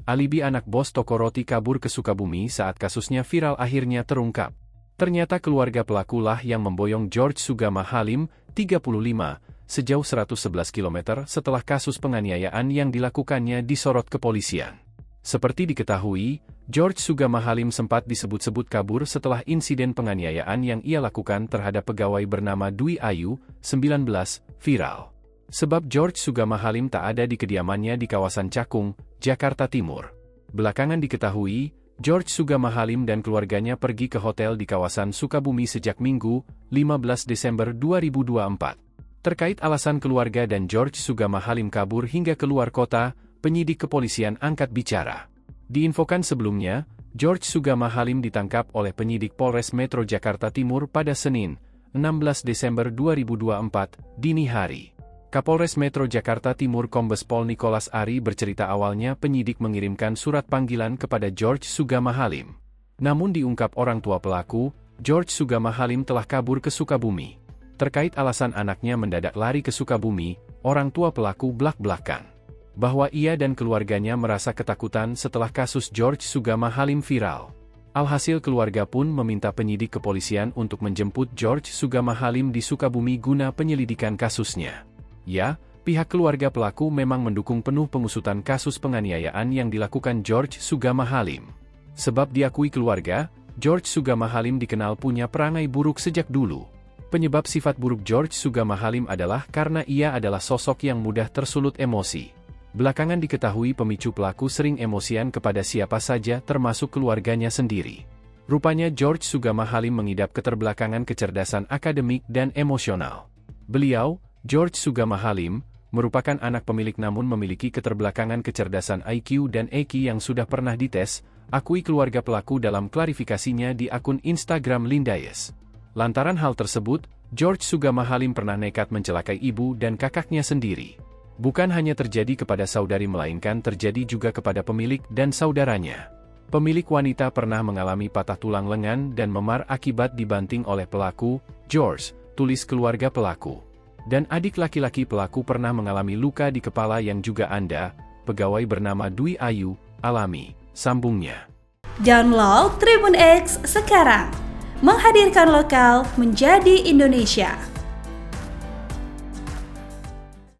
Alibi anak bos toko roti kabur ke Sukabumi saat kasusnya viral akhirnya terungkap. Ternyata keluarga pelaku lah yang memboyong George Sugama Halim, 35, sejauh 111 km setelah kasus penganiayaan yang dilakukannya disorot kepolisian. Seperti diketahui, George Sugama Halim sempat disebut-sebut kabur setelah insiden penganiayaan yang ia lakukan terhadap pegawai bernama Dwi Ayu, 19, viral. Sebab George Sugama Halim tak ada di kediamannya di kawasan Cakung, Jakarta Timur. Belakangan diketahui, George Sugama Halim dan keluarganya pergi ke hotel di kawasan Sukabumi sejak Minggu, 15 Desember 2024. Terkait alasan keluarga dan George Sugama Halim kabur hingga keluar kota, penyidik kepolisian angkat bicara. Diinfokan sebelumnya, George Sugama Halim ditangkap oleh penyidik Polres Metro Jakarta Timur pada Senin, 16 Desember 2024, dini hari. Kapolres Metro Jakarta Timur Kombes Pol Nicholas Ari bercerita awalnya penyidik mengirimkan surat panggilan kepada George Sugama Halim. Namun diungkap orang tua pelaku, George Sugama Halim telah kabur ke Sukabumi. Terkait alasan anaknya mendadak lari ke Sukabumi, orang tua pelaku blak-blakan bahwa ia dan keluarganya merasa ketakutan setelah kasus George Sugama Halim viral. Alhasil keluarga pun meminta penyidik kepolisian untuk menjemput George Sugama Halim di Sukabumi guna penyelidikan kasusnya. Ya, pihak keluarga pelaku memang mendukung penuh pengusutan kasus penganiayaan yang dilakukan George Sugama Halim. Sebab diakui keluarga, George Sugama Halim dikenal punya perangai buruk sejak dulu. Penyebab sifat buruk George Sugama Halim adalah karena ia adalah sosok yang mudah tersulut emosi. Belakangan diketahui pemicu pelaku sering emosian kepada siapa saja termasuk keluarganya sendiri. Rupanya George Sugama Halim mengidap keterbelakangan kecerdasan akademik dan emosional. Beliau, George Sugama Halim, merupakan anak pemilik namun memiliki keterbelakangan kecerdasan IQ dan EQ yang sudah pernah dites, akui keluarga pelaku dalam klarifikasinya di akun Instagram Lindayes. Lantaran hal tersebut, George Sugama Halim pernah nekat mencelakai ibu dan kakaknya sendiri. Bukan hanya terjadi kepada saudari melainkan terjadi juga kepada pemilik dan saudaranya. Pemilik wanita pernah mengalami patah tulang lengan dan memar akibat dibanting oleh pelaku, George, tulis keluarga pelaku. Dan adik laki-laki pelaku pernah mengalami luka di kepala yang juga Anda, pegawai bernama Dwi Ayu, alami, sambungnya. Download Tribun X sekarang, menghadirkan lokal menjadi Indonesia.